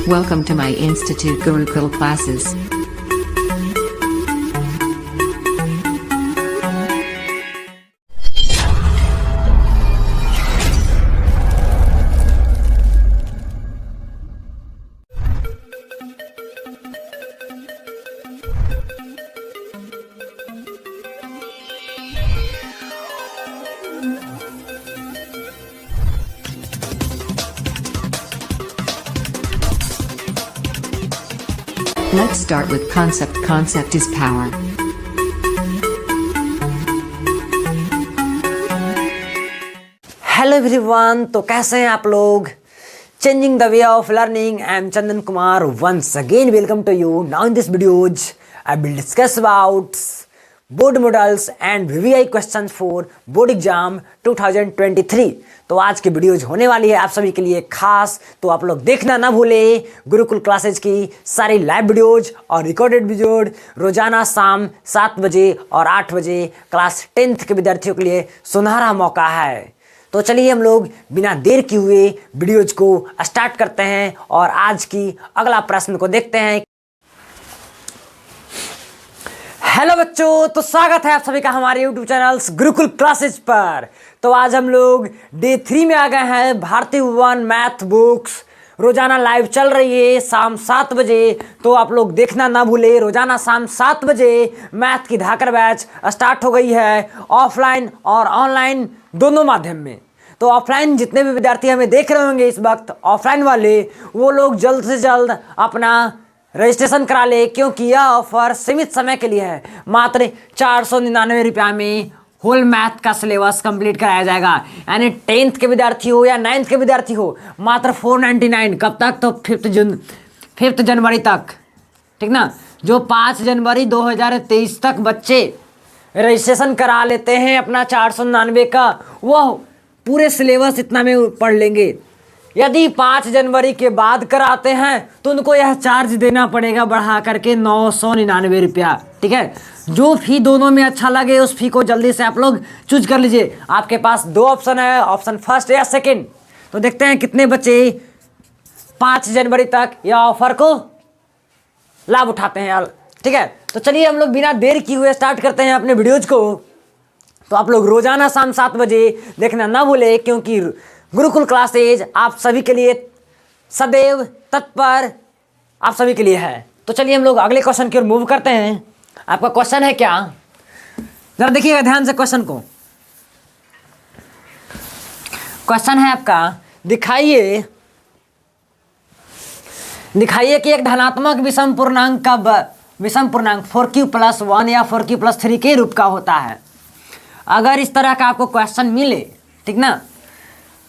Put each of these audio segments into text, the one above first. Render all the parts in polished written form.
Welcome to my Institute Gurukul classes. Let's start with concept. Concept is power. Hello everyone, तो कैसे हैं आप लोग? Changing the way of learning, I am Chandan Kumar. Once again welcome to you. Now in this videos I will discuss about board models and VVI questions for board exam 2023. तो आज की videos होने वाली है आप सभी के लिए खास, तो आप लोग देखना ना भूले. गुरुकुल क्लासेज की सारी लाइव वीडियोज और रिकॉर्डेड वीडियो रोजाना शाम 7 बजे और 8 बजे क्लास 10th के विद्यार्थियों के लिए सुनहरा मौका है. तो चलिए हम लोग बिना देर किए हुए वीडियोज को स्टार्ट करते हैं और आज की अगला प्रश्न को देखते हैं. हेलो बच्चों, तो स्वागत है आप सभी का हमारे YouTube चैनल्स गुरुकुल क्लासेज पर. तो आज हम लोग डे 3 में आ गए हैं. भारतीय भवन मैथ बुक्स रोजाना लाइव चल रही है शाम 7 बजे, तो आप लोग देखना ना भूले. रोजाना शाम 7 बजे मैथ की धाकर बैच स्टार्ट हो गई है, ऑफलाइन और ऑनलाइन दोनों माध्यम में. तो ऑफलाइन जितने भी विद्यार्थी हमें देख रहे होंगे इस वक्त, ऑफलाइन वाले, वो लोग जल्द से जल्द अपना रजिस्ट्रेशन करा ले, क्योंकि यह ऑफर सीमित समय के लिए है. मात्र 499 रुपया में होल मैथ का सिलेबस कंप्लीट कराया जाएगा. यानी 10th के विद्यार्थी हो या 9th के विद्यार्थी हो, मात्र 499. कब तक? तो 5 जनवरी तक, ठीक ना. जो 5 जनवरी 2023 तक बच्चे रजिस्ट्रेशन करा लेते हैं अपना 499 का, वह पूरे सिलेबस इतना में पढ़ लेंगे. यदि 5 जनवरी के बाद कराते हैं तो उनको यह चार्ज देना पड़ेगा बढ़ा करके 999 रुपया. ठीक है, जो फी दोनों में अच्छा लगे उस फी को जल्दी से आप लोग चूज कर लीजिए. आपके पास 2 ऑप्शन है, ऑप्शन फर्स्ट या सेकंड. तो देखते हैं कितने बच्चे 5 जनवरी तक यह ऑफर को लाभ उठाते हैं. ठीक है, तो चलिए हम लोग बिना देर किए हुए स्टार्ट करते हैं अपने वीडियोज को. तो आप लोग रोजाना शाम 7 बजे देखना ना भूले, क्योंकि गुरुकुल क्लासेज आप सभी के लिए सदैव तत्पर आप सभी के लिए है. तो चलिए हम लोग अगले क्वेश्चन की ओर मूव करते हैं. आपका क्वेश्चन है क्या? जरा देखिएगा ध्यान से क्वेश्चन को. क्वेश्चन है आपका, दिखाइए कि एक धनात्मक विषम पूर्णांक का विषम पूर्णांक 4q+1 या 4q+3 के रूप का होता है. अगर इस तरह का आपको क्वेश्चन मिले, ठीक ना,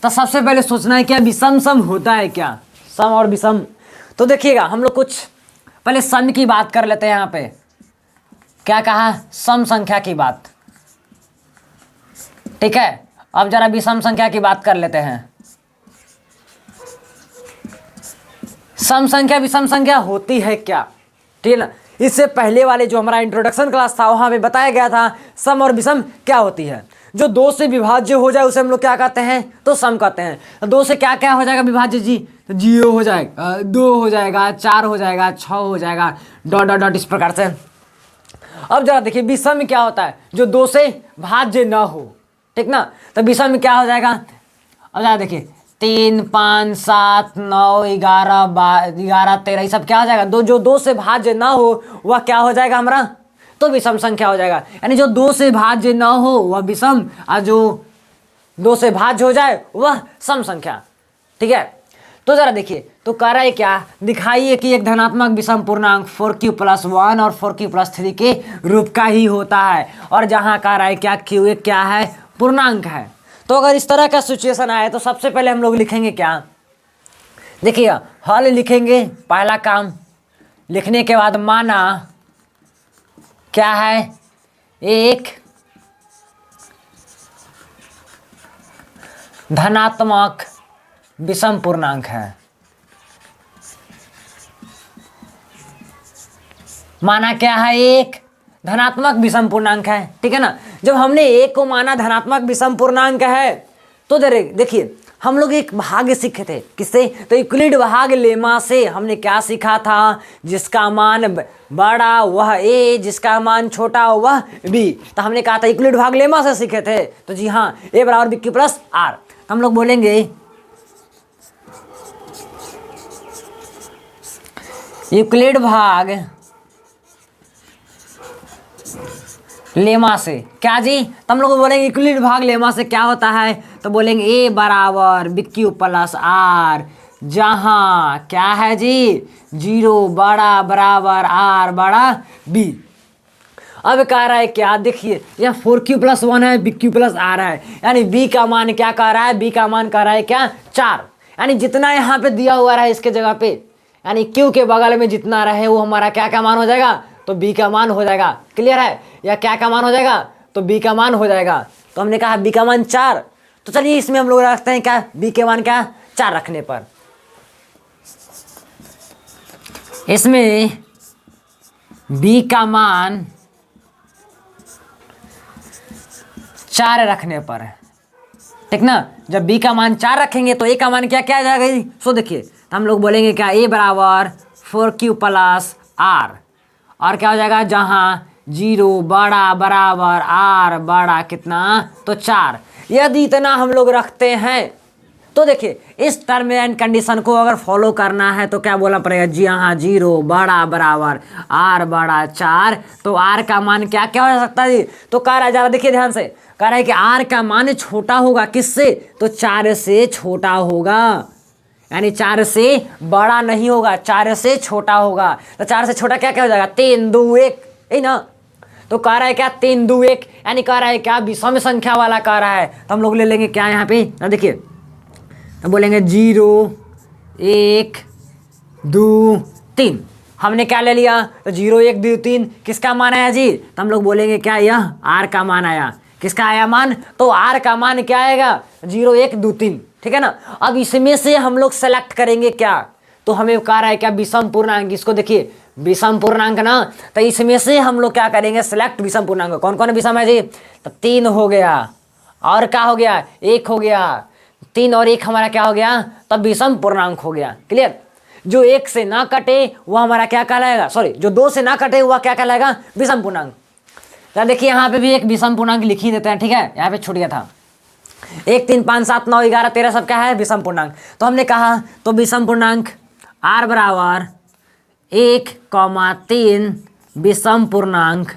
तो सबसे पहले सोचना है क्या विषम सम होता है क्या? सम और विषम. तो देखिएगा हम लोग कुछ पहले सम की बात कर लेते हैं. यहाँ पे क्या कहा? सम संख्या की बात. ठीक है, अब जरा विषम संख्या की बात कर लेते हैं. सम संख्या विषम संख्या होती है क्या? ठीक है ना. इससे पहले वाले जो हमारा इंट्रोडक्शन क्लास था वहाँ पे बताया गया था सम और विषम क्या होती है. जो 2 से विभाज्य हो जाए उसे हम लोग क्या कहते हैं? तो सम कहते हैं. 2 से क्या क्या हो जाएगा विभाज्य जी? तो 0 हो जाएगा, 2 हो जाएगा, 4 हो जाएगा, 6 हो जाएगा, डॉट डॉट डॉट इस प्रकार से. अब जरा देखिए विषम क्या होता है? जो 2 से भाज्य ना हो, ठीक ना. तो विषम क्या हो जाएगा? अब जरा देखिए 3, 5, 7, 9, 11, 11, 13 ये सब क्या हो जाएगा? जो 2 से भाज्य ना हो वह क्या हो जाएगा हमारा? तो विषम संख्या हो जाएगा. यानी जो 2 से भाज्य ना हो वह विषम, और जो 2 से भाज्य हो जाए वह सम संख्या. ठीक है, तो जरा देखिए, तो कह रहा है क्या? दिखाइए कि एक धनात्मक विषम पूर्णांक 4q+1 और 4q+3 के रूप का ही होता है. और जहाँ कह रहा है क्या, q एक क्या है? पूर्णांक है. तो अगर इस तरह का सिचुएशन आए तो सबसे पहले हम लोग लिखेंगे क्या? देखिए हल लिखेंगे, पहला काम. लिखने के बाद माना क्या है? एक धनात्मक विषम पूर्णांक है. माना क्या है? एक धनात्मक विषम पूर्णांक है. ठीक है ना. जब हमने एक को माना धनात्मक विषम पूर्णांक है तो देखिए हम लोग एक भाग सीखे थे, किससे? तो यूक्लिड भाग लेमा से हमने क्या सीखा था? जिसका मान बड़ा वह ए, जिसका मान छोटा वह बी। तो हमने कहा था यूक्लिड भाग लेमा से सीखे थे। तो जी हाँ, ए बराबर बी क्यू प्लस आर। तो हम लोग बोलेंगे यूक्लिड भाग लेमा से क्या जी? तो हम लोग बोलेंगे यूक्लिड भाग लेमा से क्या होता है? तो बोलेंगे ए बराबर बी क्यू प्लस आर, जहां क्या है जी? 0 बड़ा बराबर आर बड़ा बी। अब कह रहा है क्या? देखिए यह 4q+1 है, बी क्यू प्लस आर है, यानी बी का मान क्या कह रहा है? बी का मान कह रहा है क्या? 4। यानी जितना यहाँ पे दिया हुआ है इसके जगह पे, यानी क्यू के बगल में जितना रहे वो हमारा क्या का मान हो जाएगा? तो बी का मान हो जाएगा। क्लियर है? या क्या का मान हो जाएगा? तो बी का मान हो जाएगा। तो हमने कहा बी का मान 4। तो चलिए इसमें हम लोग रखते हैं क्या? बी के मान क्या? 4 रखने पर, इसमें बी का मान 4 रखने पर, ठीक ना? जब बी का मान 4 रखेंगे तो ए का मान क्या क्या आ जाएगा जी? सो देखिए, तो हम लोग बोलेंगे क्या? ए बराबर 4q प्लस आर, और क्या हो जाएगा? जहां 0 बड़ा बराबर आर बड़ा कितना? तो 4। यदि इतना हम लोग रखते हैं तो देखिए इस टर्म एंड कंडीशन को अगर फॉलो करना है तो क्या बोलना पड़ेगा जी? हाँ, 0 बड़ा बराबर आर बड़ा 4। तो आर का मान क्या क्या हो सकता है जी? तो कह रहा है, जरा देखिए ध्यान से, कह रहा है कि आर का मान छोटा होगा किससे? तो 4 से छोटा होगा, यानी 4 से बड़ा नहीं होगा, 4 से छोटा होगा। तो 4 से छोटा क्या क्या हो जाएगा? 3 2 1, यही ना? तो कह रहा है क्या? 3 2 1, यानी कह रहा है क्या? विषम संख्या वाला कह रहा है। तो हम लोग ले लेंगे क्या यहाँ पे? ना देखिए, तो बोलेंगे 0 1 2 3। हमने क्या ले लिया? तो 0 1 2 3 किसका मान आया जी? तो हम लोग बोलेंगे क्या? यह आर का मान आया। किसका आया मान? तो आर का मान क्या आएगा? 0 1 2 3, ठीक है ना? अब इसमें से हम लोग सेलेक्ट करेंगे क्या? तो हमें कह रहा है क्या? विषम पूर्णांक। इसको देखिए, विषम पूर्णांक ना, तो इसमें से हम लोग क्या करेंगे? सेलेक्ट विषम पूर्णांक। कौन कौन विषम है जी? तो 3 हो गया, और क्या हो गया? 1 हो गया। 3 और 1 हमारा क्या हो गया? तब विषम पूर्णांक हो गया। क्लियर? जो 1 से ना कटे वह हमारा क्या कहलाएगा? सॉरी, जो 2 से ना कटे वह क्या कहलाएगा? विषम पूर्णांक। तो देखिए यहाँ पे भी एक विषम पूर्णांक लिख ही देते हैं, ठीक है? यहाँ पे छूट गया था। 1 3 5 7 9 11 13 सब क्या है? विषम पूर्णांक। तो हमने कहा तो विषम पूर्णांक आर बराबर 1, 3 विषम पूर्णांक,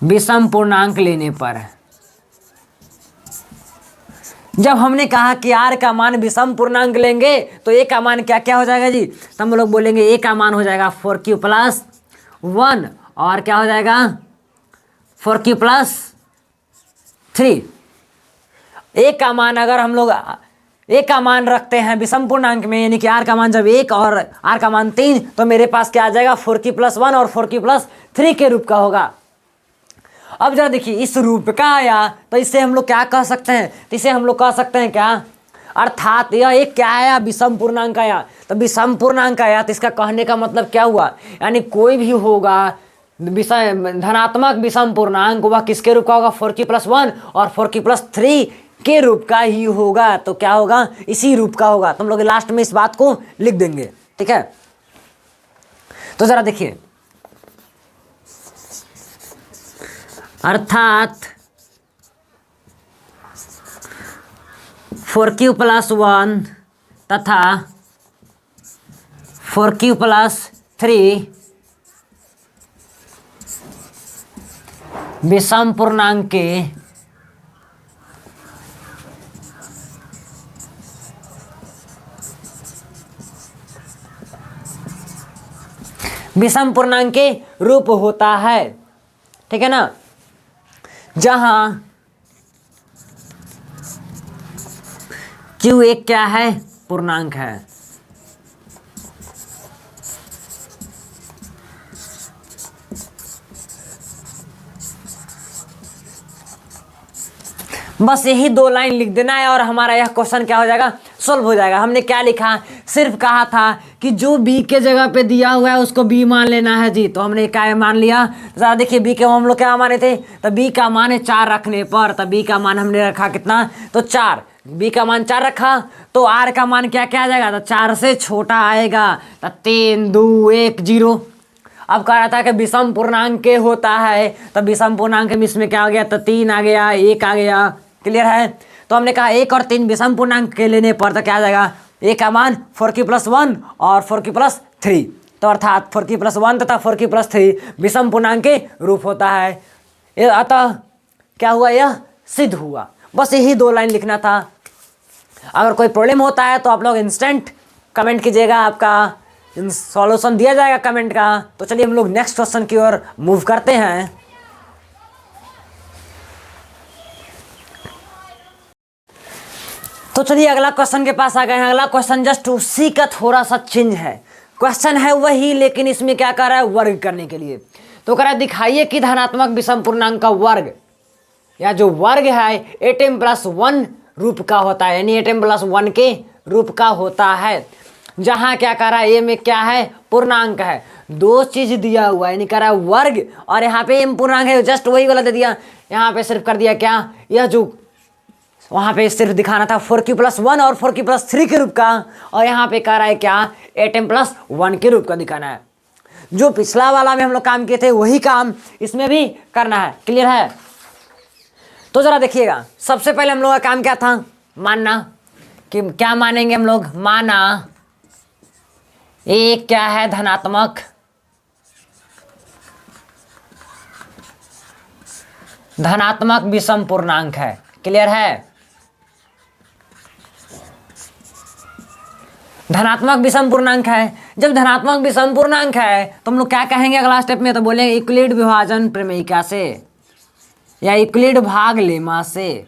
विषम पूर्णांक लेने पर, जब हमने कहा कि आर का मान विषम पूर्णांक लेंगे तो ए का मान क्या क्या हो जाएगा जी? तो हम लोग बोलेंगे ए का मान हो जाएगा 4q प्लस 1, और क्या हो जाएगा? 4q plus 3। ए का मान अगर हम लोग ए का मान रखते हैं विषम पूर्णांक में, यानी कि आर का मान जब 1 और आर का मान 3, तो मेरे पास क्या आ जाएगा? 4q प्लस 1 और 4q प्लस 3 के रूप का होगा। अब जरा देखिए, इस रूप का आया तो इससे हम लोग क्या कह सकते हैं? तो इसे हम लोग कह सकते हैं क्या? अर्थात यह एक क्या आया? विषम पूर्णांक आया। तो विषम पूर्णांक आया तो इसका कहने का मतलब क्या हुआ? यानी कोई भी होगा धनात्मक विषम पूर्णांक, वह किसके रूप का होगा? 4q प्लस 1 और 4q प्लस 3 के रूप का ही होगा। तो क्या होगा? इसी रूप का होगा। तो हम लोग लास्ट में इस बात को लिख देंगे, ठीक है? तो जरा देखिए, अर्थात 4q प्लस 1 तथा 4q प्लस 3 विषम पूर्णांक के विषम पूर्णांक के रूप होता है, ठीक है ना? जहां q एक क्या है? पूर्णांक है। बस यही 2 लाइन लिख देना है और हमारा यह क्वेश्चन क्या हो जाएगा, सोल्व हो जाएगा। हमने क्या लिखा, सिर्फ कहा था कि जो बी के जगह पे दिया हुआ है उसको बी मान लेना है जी। तो हमने क्या मान लिया, ज़रा देखिए बी के हम लोग क्या माने थे, तो बी का मान है 4 रखने पर, तो बी का मान हमने रखा कितना, तो 4। बी का मान 4 रखा तो आर का मान क्या क्या आ जाएगा, तो 4 से छोटा आएगा, तो 3 2 1 0। अब कह रहा था कि विषम पूर्णांक के होता है, तो विषम पूर्णांक में इसमें क्या आ गया, तो 3 आ गया, 1 आ गया। क्लियर है। तो हमने कहा 1 और 3 विषम पूर्णांक के लेने पर तो क्या आ जाएगा, ए का मान 4k+1 और 4k+3, तो अर्थात 4k+1 तथा 4k+3 विषम पूर्णांक के रूप होता है। अतः क्या हुआ, यह सिद्ध हुआ। बस यही 2 लाइन लिखना था। अगर कोई प्रॉब्लम होता है तो आप लोग इंस्टेंट कमेंट कीजिएगा, आपका सॉल्यूशन दिया जाएगा कमेंट का। तो चलिए हम लोग नेक्स्ट क्वेश्चन की ओर मूव करते हैं। तो चलिए अगला क्वेश्चन के पास आ गए हैं। अगला क्वेश्चन जस्ट उसी का थोड़ा सा चेंज है, क्वेश्चन है वही लेकिन इसमें क्या कर रहा है, वर्ग करने के लिए। तो कह रहा है दिखाइए कि धनात्मक विषम पूर्णांक का वर्ग या जो वर्ग है atm+1 रूप का होता है, यानी atm+1 के रूप का होता है। जहां क्या कर रहा है, ए में क्या है, पूर्णांक है, 2 चीज दिया हुआ है, यानी कर रहा है वर्ग और यहाँ पे एम पूर्णांक है, जस्ट वही वाला दे दिया। यहाँ पे सिर्फ कर दिया क्या, यह जो वहां पे सिर्फ दिखाना था 4k+1 और 4k+3 के रूप का, और यहाँ पे कह रहा है क्या, atm+1 के रूप का दिखाना है। जो पिछला वाला में हम लोग काम किए थे वही काम इसमें भी करना है। क्लियर है। तो जरा देखिएगा, सबसे पहले हम लोग का काम क्या था, मानना। कि क्या मानेंगे हम लोग, माना एक क्या है, धनात्मक विषम पूर्णांक है। क्लियर है। धनात्मक विषम पूर्णांक है। जब धनात्मक विषम पूर्णांक है तो हम लोग क्या कहेंगे अगला स्टेप में, तो बोलेंगे यूक्लिड विभाजन प्रमेयिका से या यूक्लिड भाग लेमा से।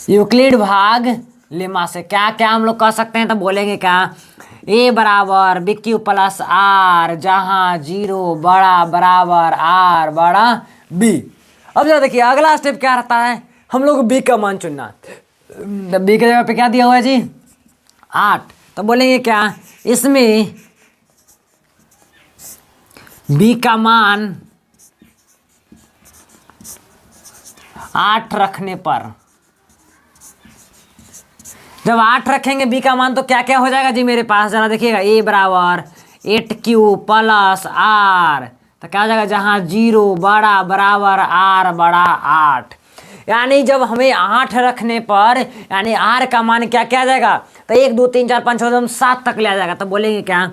यूक्लिड भाग लेमा से क्या क्या हम लोग कह सकते हैं, तो बोलेंगे क्या, a बराबर BQ+R जहां 0 बड़ा बराबर R बड़ा B। अब जरा देखिए अगला स्टेप क्या रहता है, हम लोग B का मान चुनना। B के जगह पे क्या दिया हुआ है जी, 8। तो बोलेंगे क्या, इसमें B का मान 8 रखने पर, जब 8 रखेंगे B का मान तो क्या क्या हो जाएगा जी मेरे पास, जरा देखिएगा, A बराबर 8Q+R, तो क्या हो जाएगा, जहां 0 बड़ा बराबर R बड़ा 8। यानी जब हमें 8 रखने पर यानी R का मान क्या क्या आ जाएगा, तो 1 2 3 4 5 6 7 तक ले आ जाएगा। तो बोलेंगे क्या,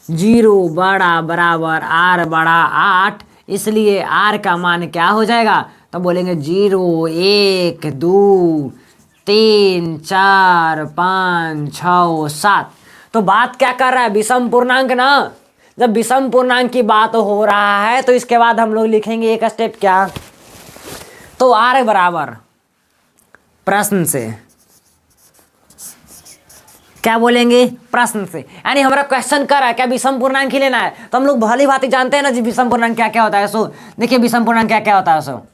0 बड़ा बराबर R बड़ा 8, इसलिए R का मान क्या हो जाएगा, तो बोलेंगे 0 1 2 3 4 5 6 7। तो बात क्या कर रहा है, विषम पूर्णांक ना। जब विषम पूर्णांक की बात हो रहा है तो इसके बाद हम लोग लिखेंगे एक स्टेप क्या, तो R बराबर प्रश्न से, क्या बोलेंगे, प्रश्न से। यानी हमारा क्वेश्चन कर रहा है क्या, विषम पूर्णांक ही लेना है। तो हम लोग भली भांति जानते हैं ना जी विषम पूर्णांक क्या क्या होता है। सो देखिए विषम पूर्णांक क्या क्या होता है। सो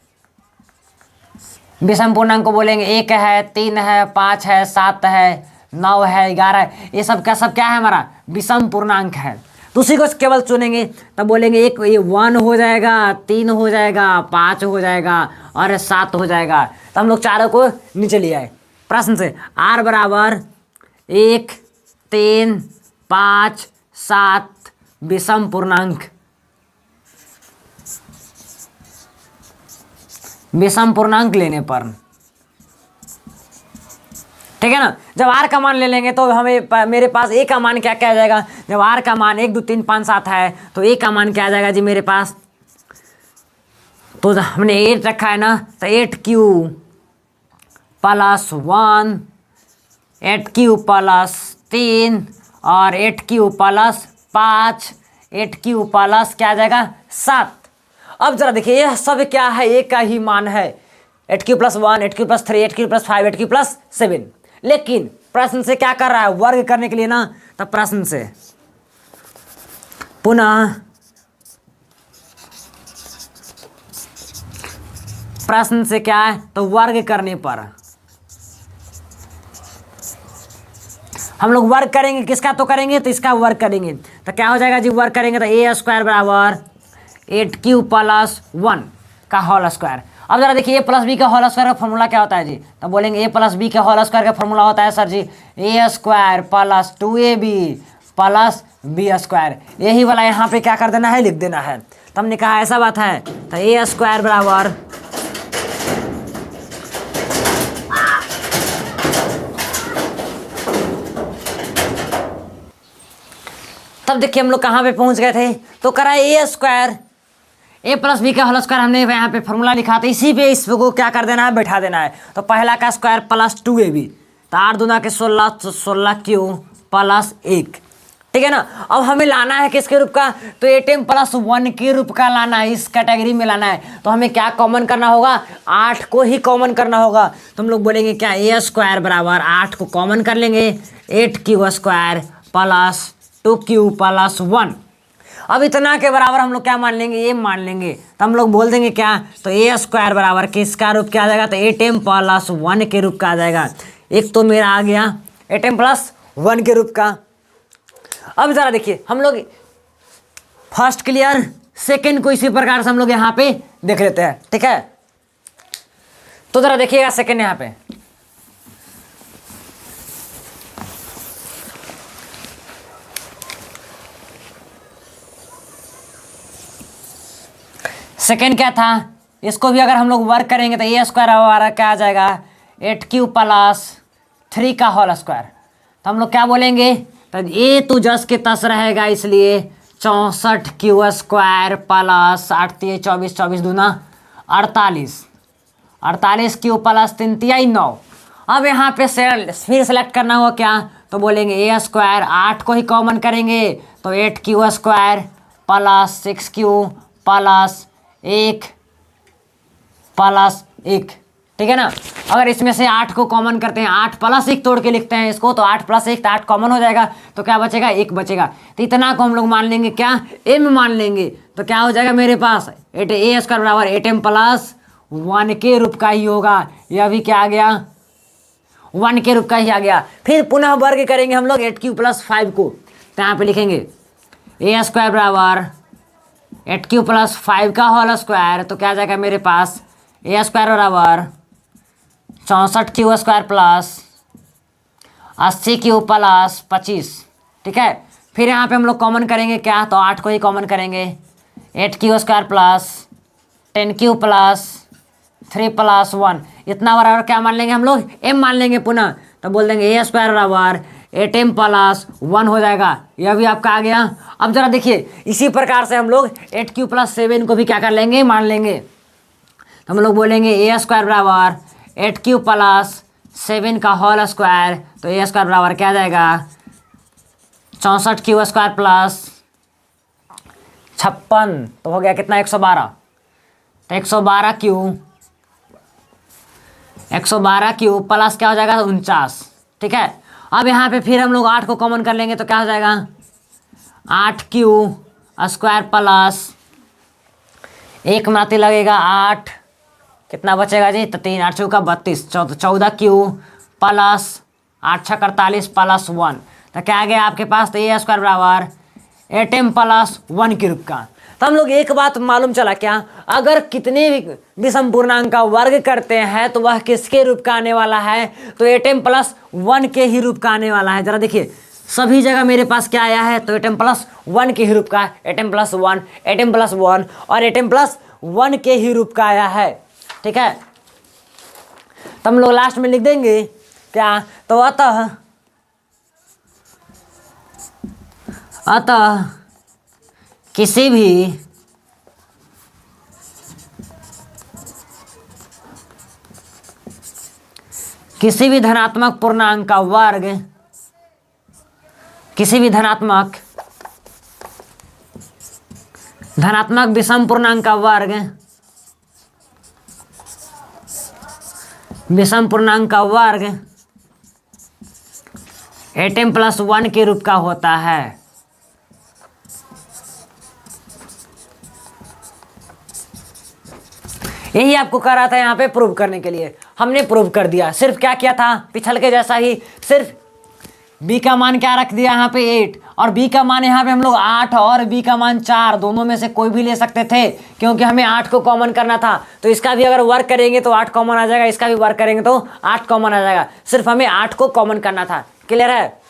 विषम पूर्णांक को बोलेंगे 1 है, 3 है, 5 है, 7 है, 9 है, 11 है, ये सब क्या है, हमारा विषम पूर्णांक है। तो उसी को केवल चुनेंगे, तब बोलेंगे एक ये 1 हो जाएगा, 3 हो जाएगा, 5 हो जाएगा और 7 हो जाएगा। तो हम लोग चारों को नीचे ले आए प्रश्न से। R बराबर 1 3 5 7 विषम पूर्णांक, विषम पूर्णांक लेने पर, ठीक है ना। जब R का मान ले लेंगे तो हमें मेरे पास A का मान क्या क्या आ जाएगा। जब R का मान 1 2 3 5 7 है तो A का मान क्या आ जाएगा जी मेरे पास, तो हमने 8 रखा है ना, तो 8Q+1 8Q+3 और 8Q+5 8Q+ क्या आ जाएगा 7। अब जरा देखिए यह सब क्या है, एक का ही मान है, 8Q+1 8Q+3 8Q+5 8Q+7। लेकिन प्रश्न से क्या कर रहा है, वर्ग करने के लिए ना, तब प्रश्न से पुनः प्रश्न से क्या है, तो वर्ग करने पर हम लोग वर्ग करेंगे, किसका तो करेंगे, तो इसका वर्ग करेंगे, तो क्या हो जाएगा जी, वर्ग करेंगे तो ए स्क्वायर बराबर 8q प्लस 1 का होल स्क्वायर। अब जरा देखिए, ए प्लस बी का होल स्क्वायर का फॉर्मूला क्या होता है जी, तो बोलेंगे ए प्लस बी के होल स्क्वायर का फॉर्मूला होता है sir ji A square plus 2ab plus B square. यही वाला यहाँ पे क्या कर देना है, लिख देना है। तो हमने कहा ऐसा बात है, तो ए स्क्वायर बराबर तब देखिए हम लोग कहाँ पे पहुँच गए थे, तो करा ए स्क्वायर ए प्लस बी का होल स्क्वायर, हमने यहाँ पे फॉर्मूला लिखा था, इसी पे इसको क्या कर देना है, बैठा देना है। तो पहला का स्क्वायर प्लस 2ab, तो 8 दूना के 16, 16q प्लस 1, ठीक है ना। अब हमें लाना है किसके रूप का, तो 8m प्लस 1 के रूप का लाना है, इस कैटेगरी में लाना है। तो हमें क्या कॉमन करना होगा, 8 को ही कॉमन करना होगा। तो हम लोग बोलेंगे क्या, ए स्क्वायर बराबर 8 को कॉमन कर लेंगे, 8q square plus 2q plus 1। अब इतना के बराबर हम लोग क्या मान लेंगे, ये मान लेंगे, तो हम लोग बोल देंगे क्या, तो ए स्क्वायर बराबर किसका रूप क्या आ जाएगा, तो 8m प्लस 1 के रूप का आ जाएगा। एक तो मेरा आ गया 8m प्लस 1 के रूप का। अब ज़रा देखिए, हम लोग फर्स्ट क्लियर, सेकंड को इसी प्रकार से हम लोग यहाँ पे देख लेते हैं, ठीक है। तो ज़रा देखिएगा सेकंड यहाँ पे, सेकेंड क्या था, इसको भी अगर हम लोग वर्क करेंगे तो ए स्क्वायर हमारा क्या आ जाएगा, 8q प्लस 3 का होल स्क्वायर। तो हम लोग क्या बोलेंगे, तो ए तो जस के तस रहेगा, इसलिए 64q स्क्वायर प्लस 8 3 24, 24 दूना 48, 48q प्लस 3 3 9। अब यहाँ पे फिर सेलेक्ट करना होगा क्या, तो बोलेंगे ए स्क्वायर 8 को ही कॉमन करेंगे, तो 8q square plus 6q plus 1 plus 1, ठीक है ना। अगर इसमें से 8 को कॉमन करते हैं, 8 प्लस 1 तोड़ के लिखते हैं इसको, तो 8 प्लस 1 तो 8 कॉमन हो जाएगा, तो क्या बचेगा, 1 बचेगा। तो इतना को हम लोग मान लेंगे क्या, m मान लेंगे। तो क्या हो जाएगा मेरे पास, ए स्क्वायर बराबर 8m प्लस 1 के रूप का ही होगा। यह भी क्या आ गया, 1 के रूप का ही आ गया। फिर पुनः वर्ग करेंगे हम लोग 8q प्लस 5 को, तो यहाँ पे लिखेंगे ए स्क्वायर बराबर 8q प्लस 5 का होल स्क्वायर, तो क्या आ जाएगा मेरे पास, ए स्क्वायर बराबर 64q square plus 80q plus 25, ठीक है। फिर यहाँ पे हम लोग कॉमन करेंगे क्या, तो 8 को ही कॉमन करेंगे, 8q square plus 10q plus 3 plus 1, इतना बराबर क्या मान लेंगे हम लोग, m मान लेंगे पुनः। तो बोल देंगे ए स्क्वायर बराबर 8m प्लस 1 हो जाएगा। यह भी आपका आ गया। अब जरा देखिए, इसी प्रकार से हम लोग 8q प्लस 7 को भी क्या कर लेंगे, मान लेंगे। तो हम लोग बोलेंगे ए स्क्वायर बराबर 8q प्लस 7 का होल स्क्वायर, तो ए स्क्वायर बराबर क्या आ जाएगा, 64q स्क्वायर प्लस 56, तो हो गया कितना, 112। तो 112q प्लस क्या हो जाएगा, 49, ठीक है। अब यहाँ पे फिर हम लोग 8 को कॉमन कर लेंगे, तो क्या हो जाएगा, 8q स्क्वायर प्लस 1 मिनट लगेगा 8, कितना बचेगा जी, तो 3 8 चौका 32, 14q प्लस 8 6 48 प्लस 1, तो क्या आ गया आपके पास, तो ए स्क्वायर बराबर 8m प्लस 1 के रूप का। तो हम लोग एक बात मालूम चला क्या, अगर कितने भी विषम पूर्णांक का वर्ग करते हैं तो वह किसके रूप का आने वाला है, तो 8m प्लस 1 के ही रूप का आने वाला है। जरा देखिए, सभी जगह मेरे पास क्या आया है, तो 8m प्लस 1 के ही रूप का, 8m प्लस 1, 8m प्लस 1 और 8m प्लस 1 के ही रूप का आया है, ठीक है। तो हम लोग लास्ट में लिख देंगे क्या, तो अतः किसी भी धनात्मक पूर्णांक का वर्ग, किसी भी धनात्मक विषम पूर्णांक का वर्ग, विषम पूर्णांक का वर्ग 8m प्लस 1 के रूप का होता है। यही आपको कह रहा था यहाँ पे प्रूव करने के लिए, हमने प्रूव कर दिया। सिर्फ क्या किया था, पिछल के जैसा ही, सिर्फ b का मान क्या रख दिया यहाँ पे 8, और b का मान यहाँ पे हम लोग 8 और b का मान 4, दोनों में से कोई भी ले सकते थे क्योंकि हमें 8 को कॉमन करना था। तो इसका भी अगर वर्क करेंगे तो 8 कॉमन आ जाएगा, इसका भी वर्क करेंगे तो 8 कॉमन आ जाएगा, सिर्फ हमें 8 को कॉमन करना था। क्लियर है?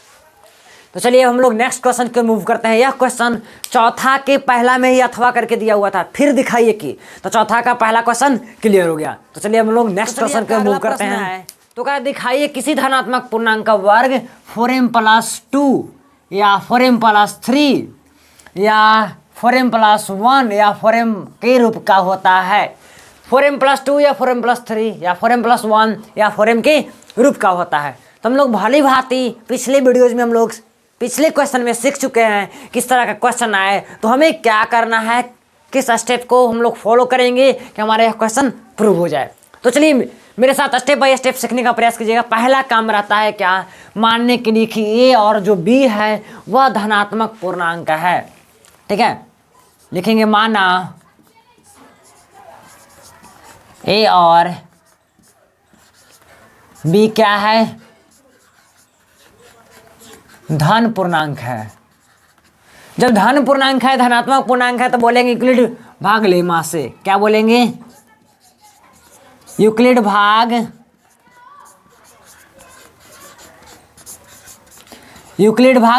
तो चलिए हम लोग नेक्स्ट क्वेश्चन को मूव करते हैं। यह क्वेश्चन चौथा के पहला में ही अथवा करके दिया हुआ था, फिर दिखाइए कि, तो चौथा का पहला क्वेश्चन क्लियर हो गया। तो चलिए हम लोग नेक्स्ट क्वेश्चन को मूव करते हैं। तो क्या दिखाइए किसी धनात्मक पूर्णांक का वर्ग 4m+2 या 4m+3 या 4m+1 या 4m के रूप का होता है। 4m+2 या 4m+3 या 4m+1 या 4m के रूप का होता है। तो हम लोग भली भांति पिछले वीडियोज में हम लोग पिछले क्वेश्चन में सीख चुके हैं किस तरह का क्वेश्चन आए, तो हमें क्या करना है, किस स्टेप को हम लोग फॉलो करेंगे कि हमारा यह क्वेश्चन प्रूव हो जाए। तो चलिए मेरे साथ स्टेप बाय स्टेप सीखने का प्रयास कीजिएगा। पहला काम रहता है क्या, मानने के लिए कि ए और जो बी है वह धनात्मक पूर्णांक है। ठीक है, लिखेंगे माना ए और बी क्या है, धन पूर्णांक है। जब धन पूर्णांक है, धनात्मक पूर्णांक है, तो बोलेंगे यूक्लिड भाग लेमा से। क्या बोलेंगे, यूक्लिड भाग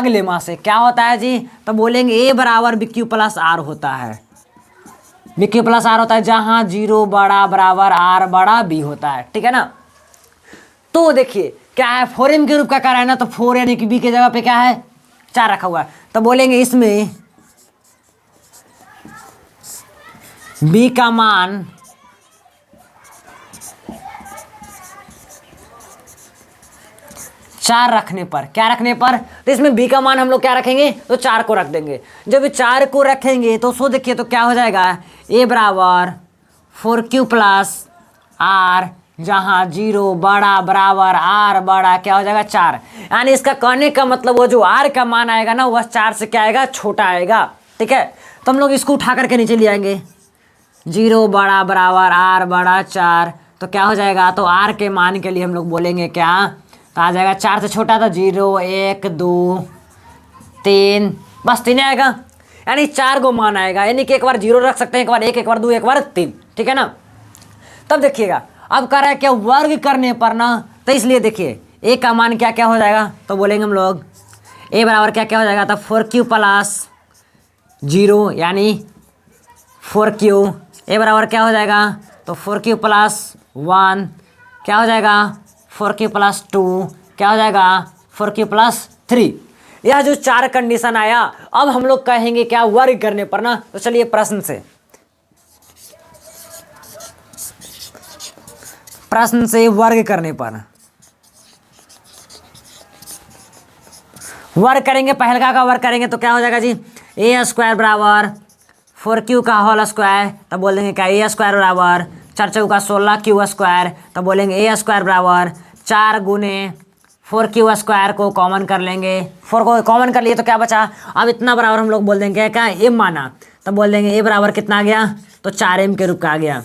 लेमा से क्या होता है जी, तो बोलेंगे ए बराबर BQ प्लस आर होता है। BQ प्लस आर होता है जहां 0 बड़ा बराबर आर बड़ा बी होता है। ठीक है ना? तो देखिए क्या है, 4m के रूप का कर है ना, तो 4 यानी कि b के जगह पे क्या है 4 रखा हुआ है, तो बोलेंगे इसमें b का मान चार रखने पर, क्या रखने पर, तो इसमें b का मान हम लोग क्या रखेंगे, तो 4 को रख देंगे। जब 4 को रखेंगे तो सो देखिए तो क्या हो जाएगा, a बराबर 4q प्लस आर जहां 0 बड़ा बराबर आर बड़ा क्या हो जाएगा 4। यानी इसका कहने का मतलब वो जो आर का मान आएगा ना वह 4 से क्या आएगा, छोटा आएगा। ठीक है, तो हम लोग इसको उठा करके नीचे ले आएंगे, 0 बड़ा बराबर आर बड़ा 4, तो क्या हो जाएगा, तो आर के मान के लिए हम लोग बोलेंगे क्या, तो आ जाएगा 4 से छोटा, तो 0 1 2 3, बस 3 आएगा। यानी 4 को मान आएगा, यानी कि एक बार 0 रख सकते हैं, एक बार 1, एक बार 2, एक बार 3। ठीक है ना? तब देखिएगा अब कर रहा है क्या, वर्ग करने पर ना, तो इसलिए देखिए ए का मान क्या क्या हो जाएगा, तो बोलेंगे हम लोग ए बराबर क्या क्या हो जाएगा, तो 4q प्लस 0 यानी 4q, ए बराबर क्या हो जाएगा, तो 4q प्लस 1 क्या हो जाएगा, 4q प्लस 2 क्या हो जाएगा, 4q प्लस 3। यह जो 4 कंडीशन आया, अब हम लोग कहेंगे क्या, वर्ग करने पर ना। तो चलिए प्रश्न से वर्ग करने पर वर्ग करेंगे, पहलका का वर्ग करेंगे तो क्या हो जाएगा जी, ए स्क्वायर बराबर 4q का होल स्क्वायर, तब बोल देंगे क्या, ए स्क्वायर बराबर 4 चौका 16q स्क्वायर, तब बोलेंगे ए स्क्वायर बराबर 4 गुने 4q स्क्वायर को कॉमन कर लेंगे, 4 को कॉमन कर लिए तो क्या बचा, अब इतना बराबर हम लोग बोल देंगे क्या, m माना, तब बोल देंगे ए बराबर कितना आ गया, तो 4m के रूप का आ गया।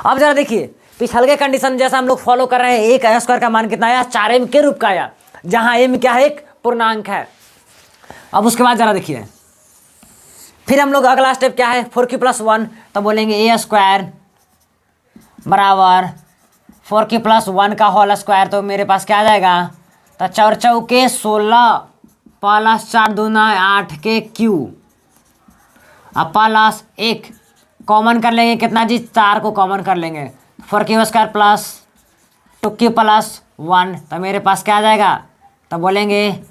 अब जरा देखिए पिछल के कंडीशन जैसा हम लोग फॉलो कर रहे हैं, एक स्क्वायर का मान कितना आया, 4m के रूप का आया, जहां m क्या है, एक पूर्णांक है। अब उसके बाद जरा देखिए फिर हम लोग अगला स्टेप क्या है, 4q प्लस 1, तो बोलेंगे ए स्क्वायर बराबर 4q प्लस 1 का होल स्क्वायर, तो मेरे पास क्या आ जाएगा, तो 4 चौके 16 प्लस 4 दूना 8 के q, अब प्लस 1 कॉमन कर लेंगे कितना जी, 4 को कॉमन कर लेंगे, 4q square plus 2q plus 1, तो मेरे पास क्या आ जाएगा, तो बोलेंगे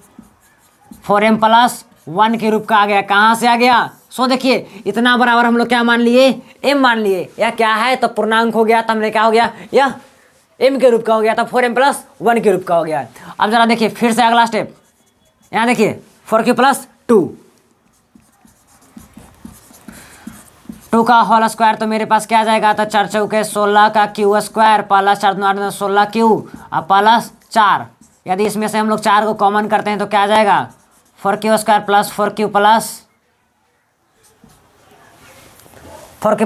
4m प्लस 1 के रूप का आ गया। कहाँ से आ गया, सो देखिए इतना बराबर हम लोग क्या मान लिए, m मान लिए, यह क्या है, तो पूर्णांक हो गया, तो हमने क्या हो गया, यह m के रूप का हो गया, तो 4m प्लस 1 के रूप का हो गया। अब जरा देखिए फिर से अगला स्टेप, यहाँ देखिए 4q प्लस 2 का होल स्क्वायर, तो मेरे पास क्या आ जाएगा, तो 4 चौके 16 का q स्क्वायर प्लस 4 दूना 8 16q और प्लस 4, यदि इसमें से हम लोग 4 को कॉमन करते हैं तो क्या आ जाएगा, 4q square plus 4q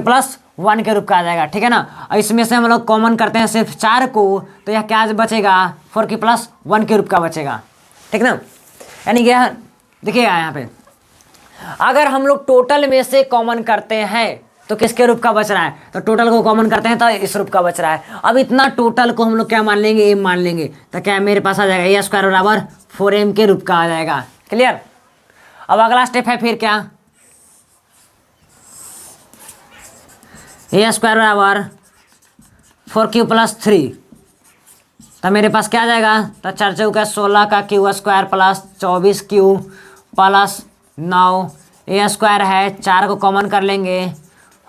plus 1 के रूप का आ जाएगा, ठीक है ना। और इसमें से हम लोग कॉमन करते हैं सिर्फ 4 को, तो यह क्या बचेगा 4 की प्लस 1 के रूप का बचेगा, ठीक ना। यानी कि देखिएगा यहाँ पे अगर हम लोग टोटल में से कॉमन करते हैं तो किसके रूप का बच रहा है, तो टोटल को कॉमन करते हैं तो इस रूप का बच रहा है। अब इतना टोटल को हम लोग क्या मान लेंगे, m मान लेंगे, तो क्या मेरे पास आ जाएगा ए स्क्वायर बराबर 4m के रूप का आ जाएगा। क्लियर। अब अगला स्टेप है फिर क्या, ए स्क्वायर बराबर 4q प्लस 3, तो मेरे पास क्या आ जाएगा, तो 4 चौका 16 का Q square plus 24q plus 9, A square है 4 को कॉमन कर लेंगे,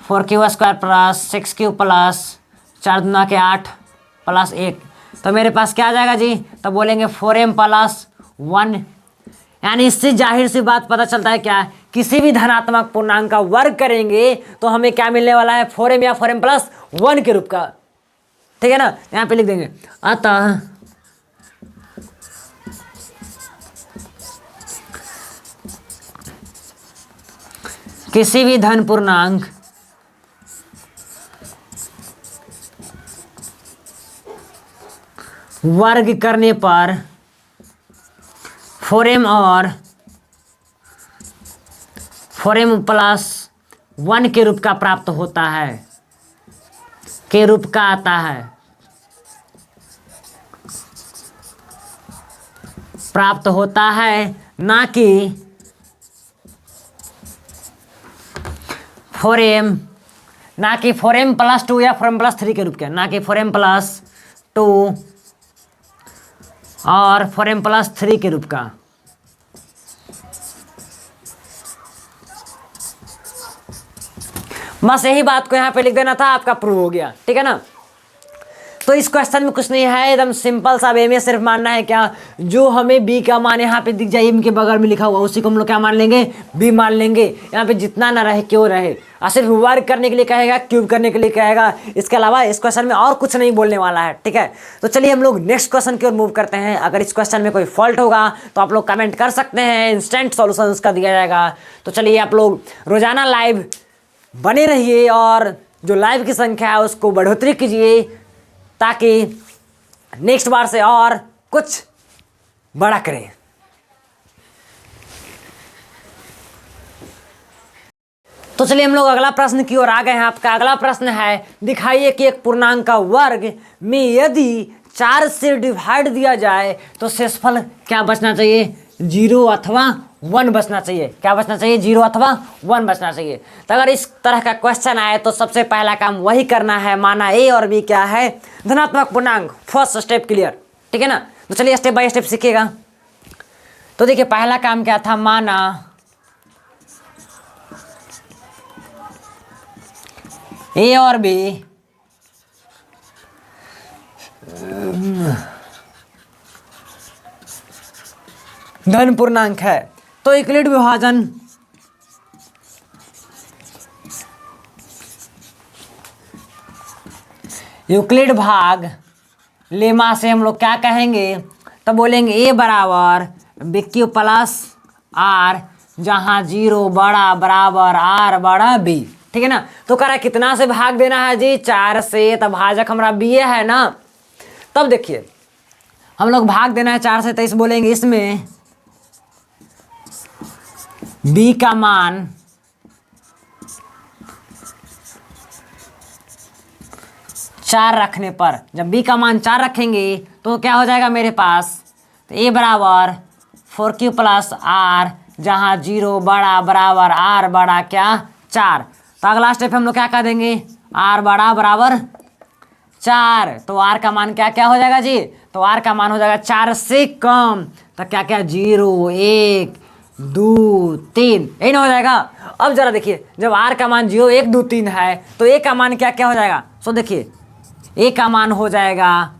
4q square plus 6q plus 4 दूना के 8 प्लस 1, तो मेरे पास क्या आ जाएगा जी, तो बोलेंगे 4m प्लस 1। यानी इससे जाहिर सी बात पता चलता है क्या, किसी भी धनात्मक पूर्णांक का वर्ग करेंगे तो हमें क्या मिलने वाला है, 4m या 4m प्लस 1 के रूप का, ठीक है ना। यहाँ पे लिख देंगे अतः किसी भी धन पूर्णांक वर्ग करने पर 4m और 4m प्लस 1 के रूप का प्राप्त होता है, के रूप का आता है, प्राप्त होता है, ना कि 4m, ना कि 4m प्लस 2 या 4m प्लस 3 के रूप के, ना कि 4m प्लस 2 और 4m प्लस 3 के रूप का। बस यही बात को यहाँ पे लिख देना था, आपका प्रूव हो गया, ठीक है ना। तो इस क्वेश्चन में कुछ नहीं है, एकदम सिंपल सा। हमें सिर्फ मानना है क्या, जो हमें b का मान यहाँ पे दिख जाए m के बगल में लिखा हुआ, उसी को हम लोग क्या मान लेंगे, b मान लेंगे। यहाँ पे जितना ना रहे क्यों रहे, और सिर्फ वर्ग करने के लिए कहेगा, क्यूब करने के लिए कहेगा, इसके अलावा इस क्वेश्चन में और कुछ नहीं बोलने वाला है, ठीक है। तो चलिए हम लोग नेक्स्ट क्वेश्चन की ओर मूव करते हैं। अगर इस क्वेश्चन में कोई फॉल्ट होगा तो आप लोग कमेंट कर सकते हैं, इंस्टेंट सॉल्यूशन उसका दिया जाएगा। तो चलिए आप लोग रोजाना लाइव बने रहिए और जो लाइव की संख्या है उसको बढ़ोतरी कीजिए, ताकि नेक्स्ट बार से और कुछ बड़ा करें। तो चलिए हम लोग अगला प्रश्न की ओर आ गए हैं। आपका अगला प्रश्न है, दिखाइए कि एक पूर्णांक का वर्ग में यदि 4 से डिवाइड दिया जाए तो शेषफल क्या बचना चाहिए, 0 अथवा 1 बचना चाहिए। क्या बचना चाहिए, 0 अथवा 1 बचना चाहिए। तो अगर इस तरह का क्वेश्चन आए तो सबसे पहला काम वही करना है, माना a और b क्या है, धनात्मक पूर्णांक। फर्स्ट स्टेप क्लियर, ठीक है ना। तो चलिए स्टेप बाय स्टेप सीखिएगा। तो देखिए पहला काम क्या था, माना a और b धन पूर्णांक है, तो यूक्लिड विभाजन यूक्लिड भाग लेमा से हम लोग क्या कहेंगे, तो बोलेंगे a बराबर bq प्लस r, जहाँ 0 बड़ा बराबर r बड़ा b, ठीक है ना। तो कह रहा है कितना से भाग देना है जी, 4 से। तब भाजक हमारा b है ना। तब देखिए हम लोग भाग देना है 4 से, तो इस बोलेंगे इसमें b का मान 4 रखने पर, जब b का मान 4 रखेंगे तो क्या हो जाएगा मेरे पास, तो a बराबर 4q प्लस r, जहाँ 0 बड़ा बराबर r बड़ा क्या 4। तो अगला स्टेप हम लोग क्या कर देंगे, r बड़ा बराबर 4, तो r का मान क्या क्या हो जाएगा जी, तो r का मान हो जाएगा 4 से कम। तो क्या क्या 0 1 2 3, यही ना हो जाएगा। अब जरा देखिए जब r का मान 0 1 2 3 है तो a का मान क्या क्या हो जाएगा। सो देखिए a का मान हो जाएगा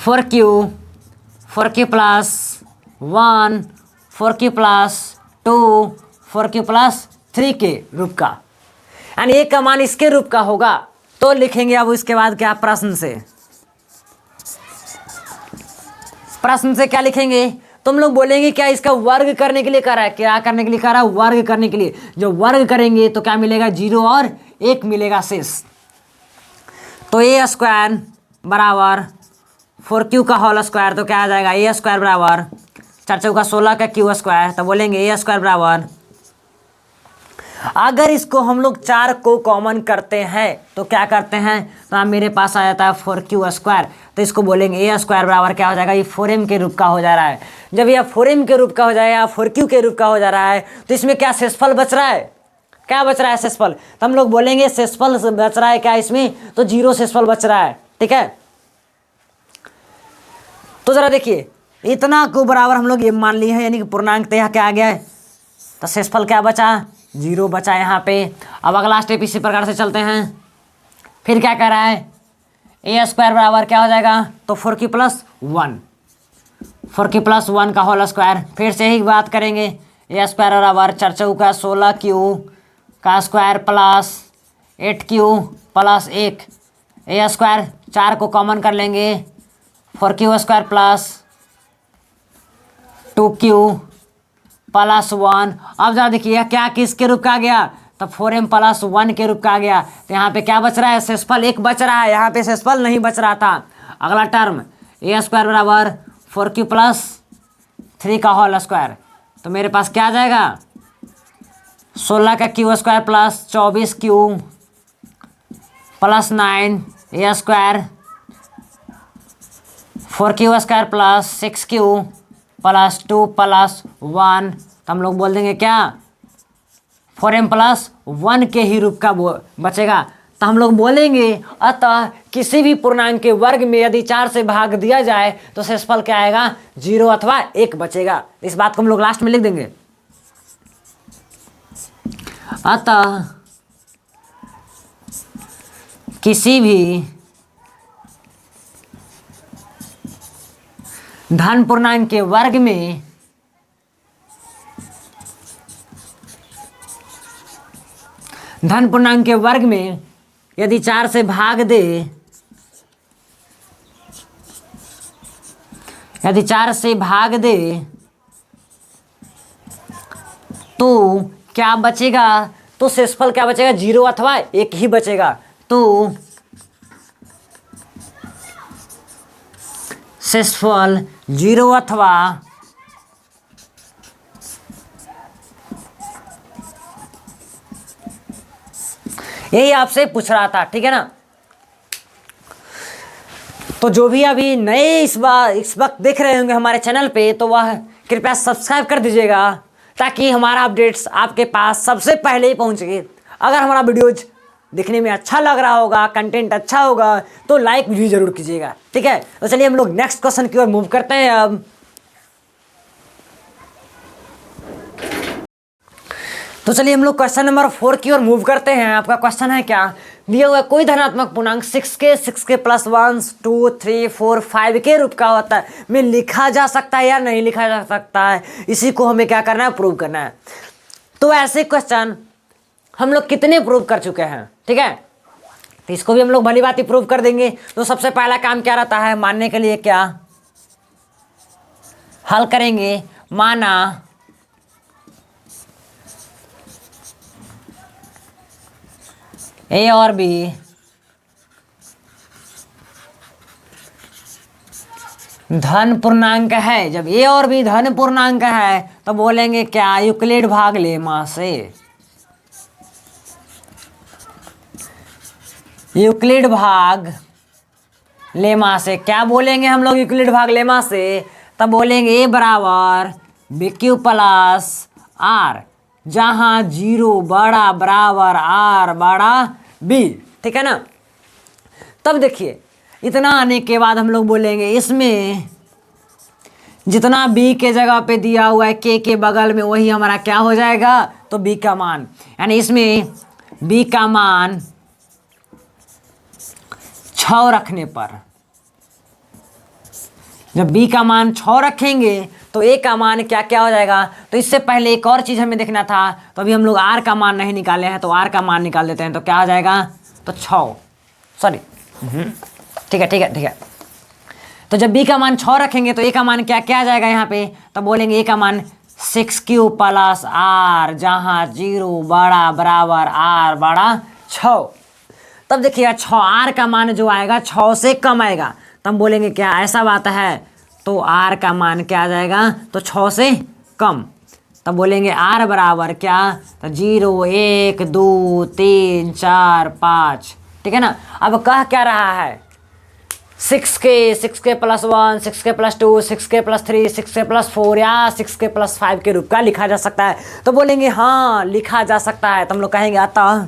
4q plus 1 4q plus 2 4q plus 3 के रूप का, यानी a का मान इसके रूप का होगा। तो लिखेंगे अब इसके बाद क्या, प्रश्न से क्या लिखेंगे, तुम लोग बोलेंगे क्या इसका वर्ग करने के लिए कह रहा है, क्या करने के लिए कह रहा है, वर्ग करने के लिए। जो वर्ग करेंगे तो क्या मिलेगा, 0 और 1 मिलेगा शेष। तो ए स्क्वायर बराबर 4q का होल स्क्वायर, तो क्या आ जाएगा ए स्क्वायर बराबर 4 चौका 16 का क्यू स्क्वायर, तो बोलेंगे ए स्क्वायर बराबर, अगर इसको हम लोग 4 को कॉमन करते हैं तो क्या करते हैं, तो मेरे पास आ जाता है 4q स्क्वायर, तो इसको बोलेंगे ए स्क्वायर बराबर क्या हो जाएगा, ये 4m के रूप का हो जा रहा है। जब यह 4m के रूप का हो जाएगा, 4q के रूप का हो जा रहा है, तो इसमें क्या शेषफल बच रहा है, क्या बच रहा है शेषफल, तो हम लोग बोलेंगे शेषफल बच रहा है क्या इसमें, तो 0 शेषफल बच रहा है। ठीक है, तो जरा देखिए इतना को बराबर हम लोग ये मान लिए हैं, यानी कि पूर्णांक तो यहाँ क्या आ गया है, तो शेषफल क्या बचा, 0 बचा यहाँ पे। अब अगला स्टेप इसी प्रकार से चलते हैं, फिर क्या कर रहा है, ए स्क्वायर बराबर क्या हो जाएगा, तो 4q प्लस 1 का होल स्क्वायर, फिर से ही बात करेंगे, ए स्क्वायर बराबर 4 चौका 16q का स्क्वायर प्लस 8q प्लस 1, ए स्क्वायर 4 को कॉमन कर लेंगे, 4q square plus 2q plus 1। अब जरा देखिए क्या किसके रूप का आ गया, तो 4m प्लस 1 के रूप का आ गया, तो यहाँ पे क्या बच रहा है, शेषफल 1 बच रहा है, यहाँ पे शेषफल नहीं बच रहा था। अगला टर्म ए स्क्वायर बराबर 4q प्लस 3 का होल स्क्वायर, तो मेरे पास क्या आ जाएगा 16 का Q square plus 24q plus 9 A square 4q square plus 6q plus 2 plus 1, तो हम लोग बोल देंगे क्या 4m प्लस 1 के ही रूप का बचेगा। तो हम लोग बोलेंगे अतः किसी भी पूर्णांक के वर्ग में यदि 4 से भाग दिया जाए तो शेषफल क्या आएगा, 0 अथवा 1 बचेगा। इस बात को हम लोग लास्ट में लिख देंगे। अतः किसी भी धन पूर्णांक के वर्ग में यदि 4 से भाग दे, तो क्या बचेगा, तो शेषफल क्या बचेगा, 0 अथवा 1 ही बचेगा। तो शेषफल 0 अथवा यही आपसे पूछ रहा था। ठीक है ना, तो जो भी अभी नए इस वक्त देख रहे होंगे हमारे चैनल पे, तो वह कृपया सब्सक्राइब कर दीजिएगा ताकि हमारा अपडेट्स आपके पास सबसे पहले ही पहुंचे। अगर हमारा वीडियोज दिखने में अच्छा लग रहा होगा, कंटेंट अच्छा होगा, तो लाइक भी जरूर कीजिएगा। ठीक है, तो चलिए हम लोग नेक्स्ट क्वेश्चन की ओर मूव करते हैं। अब तो चलिए हम लोग क्वेश्चन नंबर 4 की ओर मूव करते हैं। आपका क्वेश्चन है क्या, दिया हुआ कोई धनात्मक पूर्णांक 6k प्लस 1 2 3 4 5 के रूप का होता है में लिखा जा सकता है या नहीं लिखा जा सकता है, इसी को हमें क्या करना है, प्रूव करना है। तो ऐसे क्वेश्चन हम लोग कितने प्रूव कर चुके हैं। ठीक है, तो इसको भी हम लोग भली बात ही प्रूव कर देंगे। तो सबसे पहला काम क्या रहता है, मानने के लिए क्या हल करेंगे, माना ए और बी धन पूर्णांक है। जब ए और बी धन पूर्णांक है तो बोलेंगे क्या, यूक्लिड भाग लेमा से, यूक्लिड भाग लेमा से क्या बोलेंगे हम लोग, यूक्लिड भाग लेमा से, तब बोलेंगे ए बराबर बी क्यू प्लस आर, जहां 0 बड़ा बराबर आर बड़ा बी। ठीक है ना, तब देखिए इतना आने के बाद हम लोग बोलेंगे इसमें जितना बी के जगह पे दिया हुआ है के बगल में वही हमारा क्या हो जाएगा, तो बी का मान, यानी इसमें बी का मान 6 रखने पर, जब b का मान 6 रखेंगे तो a का मान क्या क्या हो जाएगा। तो इससे पहले एक और चीज़ हमें देखना था, तो अभी हम लोग r का मान नहीं निकाले हैं, तो r का मान निकाल देते हैं। तो क्या हो जाएगा, तो 6 सॉरी ठीक है ठीक है ठीक है। तो जब b का मान 6 रखेंगे तो a का मान क्या क्या आ जाएगा यहाँ पे, तो बोलेंगे a का मान 6q प्लस r, जहाँ 0 बड़ा बराबर r बड़ा 6। तब देखिएगा 6 आर का मान जो आएगा 6 से कम आएगा, तो हम बोलेंगे क्या ऐसा बात है, तो आर का मान क्या आ जाएगा, तो 6 से कम। तब बोलेंगे आर बराबर क्या, तो 0 1 2 3 4 5, ठीक है ना। अब कह क्या रहा है, 6k plus 1, 6k plus 2, 6k plus 3, 6k plus 4 या 6k प्लस 5 के रूप का लिखा जा सकता है। तो बोलेंगे हाँ लिखा जा सकता है। तो हम लोग कहेंगे अतः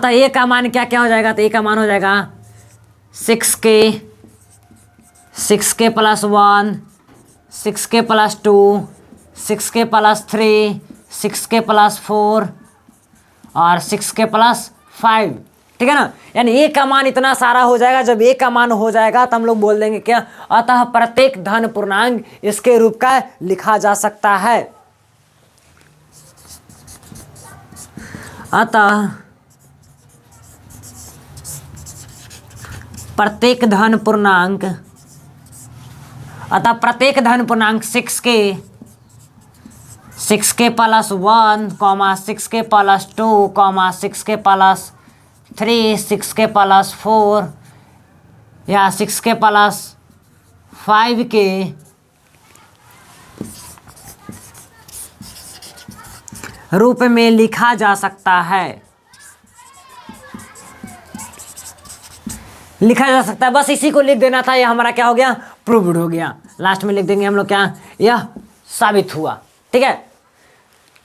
ए का मान क्या क्या हो जाएगा, तो ए का मान हो जाएगा 6k plus 1, 6k plus 2, 6k plus 3, 6k plus 4 और 6k प्लस 5, ठीक है ना। यानी ए का मान इतना सारा हो जाएगा। जब ए का मान हो जाएगा तो हम लोग बोल देंगे क्या, अतः प्रत्येक धन पूर्णांक इसके रूप का लिखा जा सकता है। अतः प्रत्येक धन पूर्णांक 6k plus 1, 6k plus 2, 6k plus 3, 6k plus 4 या 6k प्लस 5 के रूप में लिखा जा सकता है, लिखा जा सकता है। बस इसी को लिख देना था, यह हमारा क्या हो गया, प्रूव्ड हो गया। लास्ट में लिख देंगे हम लोग क्या, यह साबित हुआ, ठीक है।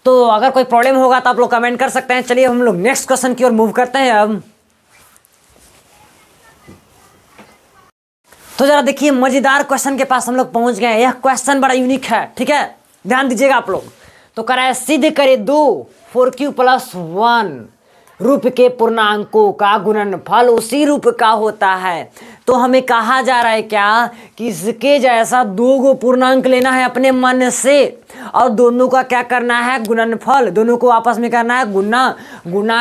तो अगर कोई प्रॉब्लम होगा तो आप लोग कमेंट कर सकते हैं। चलिए हम लोग नेक्स्ट क्वेश्चन की ओर मूव करते हैं अब। तो जरा देखिए मजेदार क्वेश्चन के पास हम लोग पहुंच गए हैं। यह क्वेश्चन बड़ा यूनिक है, ठीक है, ध्यान दीजिएगा आप लोग। तो कह रहा है सिद्ध करे 2 4q प्लस 1 रूप के पूर्णांकों का गुणनफल उसी रूप का होता है। तो हमें कहा जा रहा है क्या, कि इसके जैसा 2 पूर्णांक लेना है अपने मन से और दोनों का क्या करना है, गुणनफल, दोनों को आपस में करना है गुणा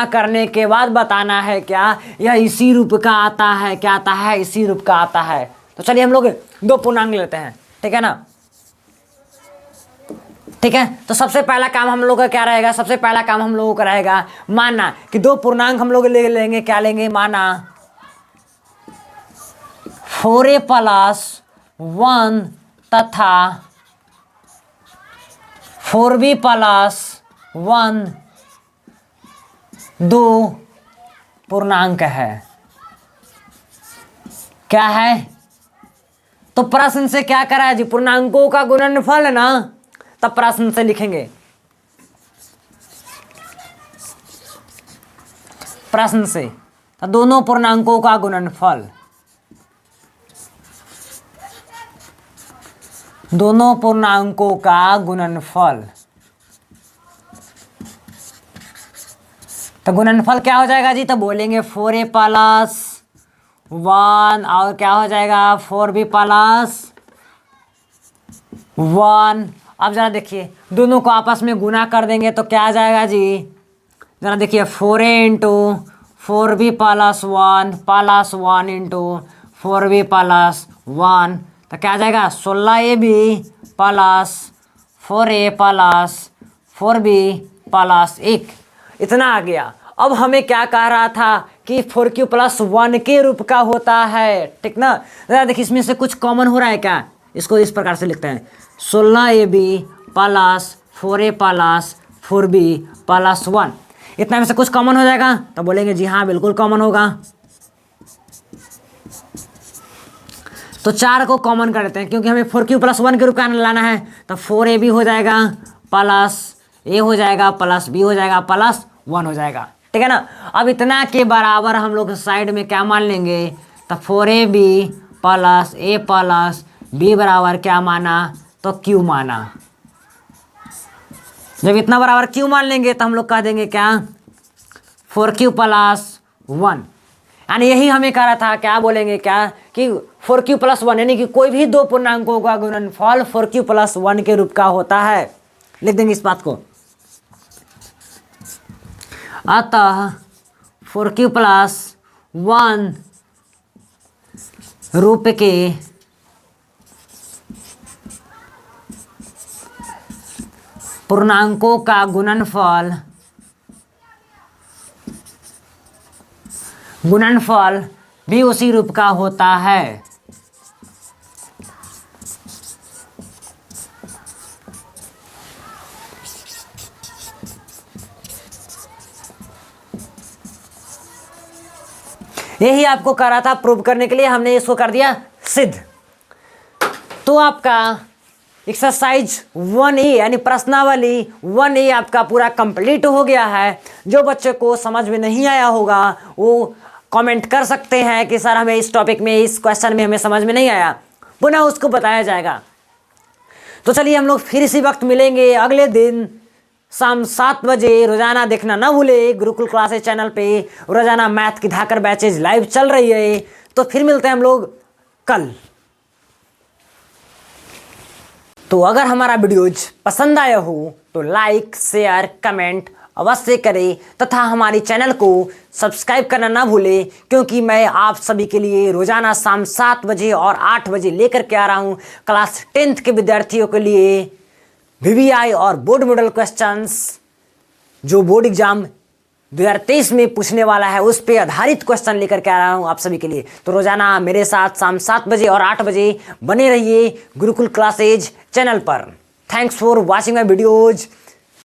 करने के बाद बताना है क्या, यह इसी रूप का आता है, क्या आता है, इसी रूप का आता है। तो चलिए हम लोग 2 पूर्णांक लेते हैं, ठीक है ना, ठीक है। तो सबसे पहला काम हम लोग का क्या रहेगा, सबसे पहला काम हम लोगों का रहेगा मानना कि 2 पूर्णांक हम लोग ले लेंगे, क्या लेंगे, माना 4a प्लस 1 तथा 4b प्लस 1 2 पूर्णांक है, क्या है। तो प्रश्न से क्या करा है जी, पूर्णांकों का गुणनफल है ना, तब प्रश्न से लिखेंगे, प्रश्न से तो दोनों पूर्णांकों का गुणनफल, दोनों पूर्णांकों का गुणनफल। तो गुणनफल क्या हो जाएगा जी, तो बोलेंगे 4a प्लस 1 और क्या हो जाएगा 4b प्लस 1। अब जरा देखिए दोनों को आपस में गुना कर देंगे तो क्या आ जाएगा जी, जरा देखिए 4a into 4b plus 1 into 4b plus 1, तो क्या आ जाएगा 16ab plus 4a plus 4b plus 1, इतना आ गया। अब हमें क्या कह रहा था कि 4q प्लस 1 के रूप का होता है, ठीक ना। जरा देखिए इसमें से कुछ कॉमन हो रहा है क्या, इसको इस प्रकार से लिखते हैं 16ab plus 4a plus 4b plus 1, इतना में से कुछ कॉमन हो जाएगा। तो बोलेंगे जी हाँ बिल्कुल कॉमन होगा। तो 4 को कॉमन कर लेते हैं, क्योंकि हमें 4q प्लस 1 के रूप का लाना है। तो 4ab हो जाएगा प्लस a हो जाएगा प्लस b हो जाएगा प्लस 1 हो जाएगा, ठीक है ना। अब इतना के बराबर हम लोग साइड में क्या मान लेंगे, तो 4ab plus a plus b बराबर क्या माना, तो q माना। जब इतना बराबर q मान लेंगे तो हम लोग कह देंगे क्या 4q प्लस 1, यानी यही हमें कह रहा था, क्या बोलेंगे क्या कि 4q प्लस 1 यानी कि कोई भी 2 पूर्णांकों का गुणनफल 4q प्लस 1 के रूप का होता है। लिख देंगे इस बात को। अतः 4q प्लस 1 रूप के पूर्णांकों का गुणनफल गुणनफल भी उसी रूप का होता है। यही आपको कर रहा था, प्रूव करने के लिए हमने इसको कर दिया सिद्ध। तो आपका एक्सरसाइज 1A यानी प्रश्नावली 1A आपका पूरा कंप्लीट हो गया है। जो बच्चे को समझ में नहीं आया होगा वो कमेंट कर सकते हैं कि सर हमें इस टॉपिक में, इस क्वेश्चन में हमें समझ में नहीं आया, पुनः उसको बताया जाएगा। तो चलिए हम लोग फिर इसी वक्त मिलेंगे अगले दिन शाम 7 बजे। रोजाना देखना ना भूले, गुरुकुल क्लासेस चैनल पे रोजाना मैथ की धाकर बैचेज लाइव चल रही है। तो फिर मिलते हैं हम लोग कल। तो अगर हमारा वीडियोज पसंद आया हो तो लाइक शेयर कमेंट अवश्य करें तथा हमारी चैनल को सब्सक्राइब करना ना भूलें, क्योंकि मैं आप सभी के लिए रोजाना शाम 7 बजे और 8 बजे लेकर के आ रहा हूँ क्लास 10th के विद्यार्थियों के लिए VVI और बोर्ड मॉडल क्वेश्चंस, जो बोर्ड एग्जाम 2023 में पूछने वाला है उस पे आधारित क्वेश्चन लेकर के आ रहा हूँ आप सभी के लिए। तो रोजाना मेरे साथ शाम 7 बजे और 8 बजे बने रहिए गुरुकुल क्लासेज चैनल पर। Thanks for watching my videos.